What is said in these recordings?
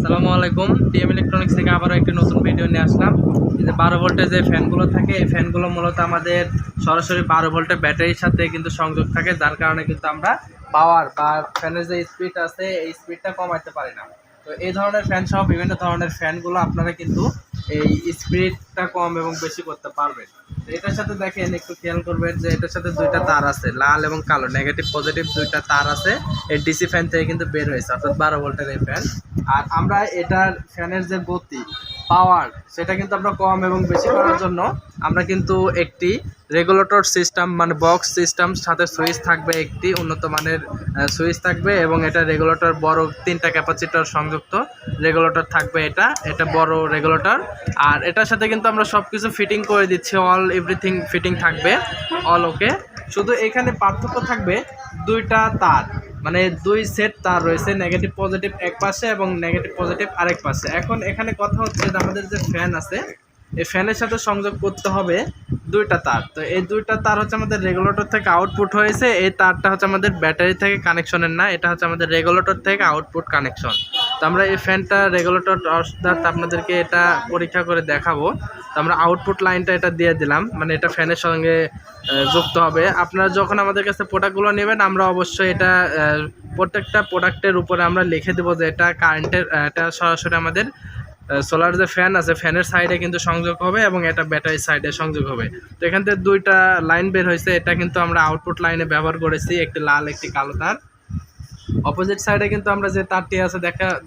আসসালামু আলাইকুম। TM electronics থেকে আবারও একটি নতুন ভিডিও নিয়ে আসলাম। এই যে 12 ভোল্টের যে ফ্যানগুলো থাকে, এই ফ্যানগুলো মূলত আমাদের সরাসরি 12 ভোল্টের ব্যাটারির সাথে কিন্তু সংযোগ থাকে, যার কারণে কিন্তু আমরা পাওয়ার বা ফ্যানের যে স্পিড আছে এই স্পিডটা কমাইতে পারি না। তো এই ধরনের ফ্যান সহ বিভিন্ন ধরনের ফ্যানগুলো আপনারা কিন্তু এই স্পিডটা কম এবং বেশি করতে পারবেন। তো এটার সাথে দেখেন, একটু খেয়াল করবেন যে এটার সাথে দুইটা তার আছে, লাল এবং কালো, নেগেটিভ পজিটিভ দুইটা তার আছে। এই ডিসি ফ্যান থেকে কিন্তু বের হয়েছে, অর্থাৎ 12 ভোল্টের এই ফ্যান। আর আমরা এটার ফ্যানের যে গতি, পাওয়ার, সেটা কিন্তু আমরা কম এবং বেশি করার জন্য আমরা কিন্তু একটি রেগুলেটর সিস্টেম, মানে বক্স সিস্টেম, সাথে সুইচ থাকবে, একটি উন্নত মানের সুইচ থাকবে, এবং এটা রেগুলেটর বড় 3টা ক্যাপাসিটর সংযুক্ত রেগুলেটর থাকবে। এটা বড় রেগুলেটর। আর এটার সাথে কিন্তু আমরা সব কিছু ফিটিং করে দিচ্ছি, অল এভরিথিং ফিটিং থাকবে, অল ওকে। শুধু এখানে পার্থক্য থাকবে দুইটা তার, মানে দুই সেট তার রয়েছে, নেগেটিভ পজিটিভ এক পাশে এবং নেগেটিভ পজিটিভ আরেক পাশে। এখন এখানে কথা হচ্ছে যে আমাদের যে ফ্যান আছে, এই ফ্যানের সাথে সংযোগ করতে হবে দুইটা তার। তো এই দুইটা তার হচ্ছে আমাদের রেগুলেটর থেকে আউটপুট হয়েছে, এই তারটা হচ্ছে আমাদের ব্যাটারি থেকে কানেকশনের না, এটা হচ্ছে আমাদের রেগুলেটর থেকে আউটপুট কানেকশন। তো আমরা এই ফ্যানটা রেগুলেটর অর্থাৎ আপনাদেরকে এটা পরীক্ষা করে দেখাবো। তো আমরা আউটপুট লাইনটা এটা দিয়ে দিলাম, মানে এটা ফ্যানের সঙ্গে যুক্ত হবে। আপনারা যখন আমাদের কাছে প্রোডাক্টগুলো নেবেন, আমরা অবশ্যই এটা প্রত্যেকটা প্রোডাক্টের উপরে আমরা লিখে দেবো যে এটা কারেন্টের, এটা সরাসরি আমাদের সোলার যে ফ্যান আছে, ফ্যানের সাইডে কিন্তু সংযোগ হবে এবং এটা ব্যাটারির সাইডে সংযোগ হবে। তো এখান থেকে দুইটা লাইন বের হয়েছে, এটা কিন্তু আমরা আউটপুট লাইনে ব্যবহার করেছি, একটি লাল একটি কালো তার। অপোজিট সাইডে কিন্তু আমরা যে তারটি আছে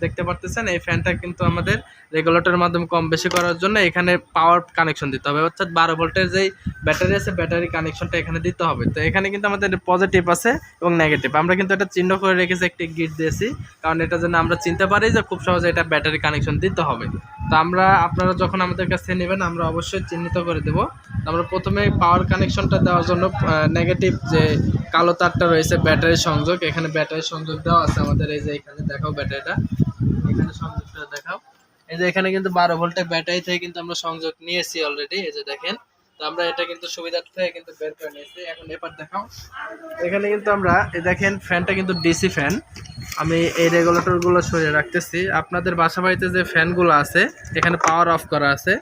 দেখতে পারতেছেন, এই ফ্যানটা কিন্তু আমাদের রেগুলেটরের মাধ্যমে কম বেশি করার জন্য এখানে পাওয়ার কানেকশন দিতে হবে, অর্থাৎ 12 ভোল্টের যেই ব্যাটারি আছে, ব্যাটারি কানেকশনটা এখানে দিতে হবে। তো এখানে কিন্তু আমাদের পজিটিভ আছে এবং নেগেটিভ, আমরা কিন্তু এটা চিহ্ন করে রেখেছি, একটি গিট দিয়েছি, কারণ এটা যেন আমরা চিনতে পারি যে খুব সহজে এটা ব্যাটারি কানেকশন দিতে হবে। তো আপনারা যখন আমাদের কাছে নেবেন, আমরা অবশ্যই চিহ্নিত করে দেবো। আমরা প্রথমে পাওয়ার কানেকশনটা দেওয়ার জন্য নেগেটিভ যে কালো তারটা রয়েছে ব্যাটারি সংযোগ, এখানে ব্যাটারি সংযোগ দেওয়া আছে আমাদের। এই যে এখানে দেখাও ব্যাটারিটা, এখানে সংযোগটা দেখাও। এই যে এখানে কিন্তু 12 ভোল্টের ব্যাটারি থেকে কিন্তু আমরা সংযোগ নিয়েছি অলরেডি, এই যে দেখেন। তো আমরা এটা কিন্তু সুবিধার্থে কিন্তু বের করে নিয়েছি। এখন এবার দেখাও, এখানে কিন্তু আমরা দেখেন ফ্যানটা কিন্তু ডিসি ফ্যান। আমি এই রেগুলেটরগুলো সরিয়ে রাখতেছি। আপনাদের বাসা বাড়িতে যে ফ্যানগুলো আছে, এখানে পাওয়ার অফ করা আছে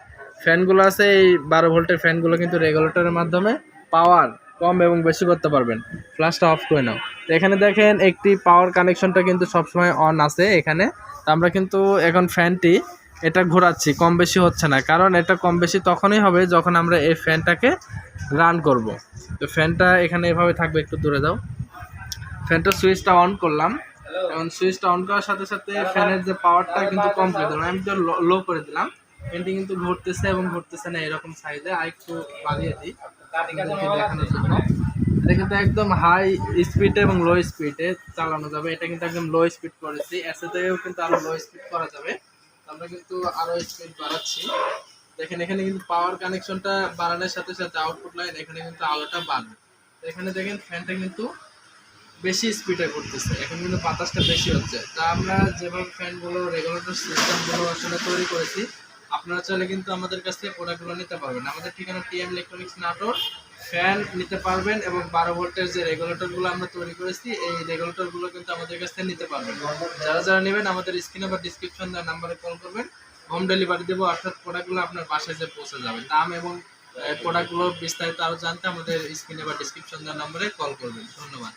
ফ্যানগুলো আছে, এই 12 ভোল্টের ফ্যানগুলো কিন্তু রেগুলেটরের মাধ্যমে পাওয়ার কম এবং বেশি করতে পারবেন। ফ্ল্যাশটা অফ করে নাও। তো এখানে দেখেন একটি পাওয়ার কানেকশনটা কিন্তু সবসময় অন আছে এখানে। তো আমরা কিন্তু এখন ফ্যানটি এটা ঘোরাচ্ছি, কম বেশি হচ্ছে না, কারণ এটা কম বেশি তখনই হবে যখন আমরা এই ফ্যানটাকে রান করব। তো ফ্যানটা এখানে এভাবে থাকবে, একটু দূরে দাও। ফ্যানটা সুইচটা অন করলাম, এখন সুইচটা অন করার সাথে সাথে ফ্যানের যে পাওয়ারটা কিন্তু কম করে দিলাম, আমি তো লো করে দিলাম। ফ্যানটি কিন্তু ঘুরতেছে এবং ঘুরতেছে না এরকম সাইজে, আর একটু বাড়িয়ে দিই দেখানোর জন্য। এটা কিন্তু একদম হাই স্পিডে এবং লো স্পিডে চালানো যাবে, এটা কিন্তু একদম লো স্পিড করেছি, এসএতেও কিন্তু আরো লো স্পিড করা যাবে। আমরা কিন্তু আরো স্পিড বাড়াচ্ছি। দেখেন এখানে কিন্তু পাওয়ার কানেকশনটা বাড়ানোর সাথে সাথে আউটপুট লাইন এখানে কিন্তু আলোটা বাড়বে। এখানে দেখেন ফ্যানটা কিন্তু বেশি স্পিডে করতেছে, এখন কিন্তু বাতাসটা বেশি হচ্ছে। তা আমরা যেভাবে ফ্যানগুলো রেগুলেটর সিস্টেমগুলো আসলে তৈরি করেছি, আপনারা চাইলে কিন্তু আমাদের কাছ থেকে প্রোডাক্টগুলো নিতে পারবেন। আমাদের ঠিকানা টিএম ইলেকট্রনিক্স নাটোর। ফ্যান নিতে পারবেন এবং 12 ভোল্টের যে রেগুলেটরগুলো আমরা তৈরি করেছি, এই রেগুলেটরগুলো কিন্তু আমাদের কাছ থেকে নিতে পারবেন। যারা নেবেন আমাদের স্ক্রিনে বা ডিসক্রিপশন দেওয়া নাম্বারে কল করবেন, হোম ডেলিভারি দেবো, অর্থাৎ প্রোডাক্টগুলো আপনার বাসায় যে পৌঁছে যাবে। দাম এবং প্রোডাক্টগুলো বিস্তারিত আরও জানতে আমাদের স্ক্রিনে বা ডিসক্রিপশন দেওয়া নাম্বারে কল করবেন। ধন্যবাদ।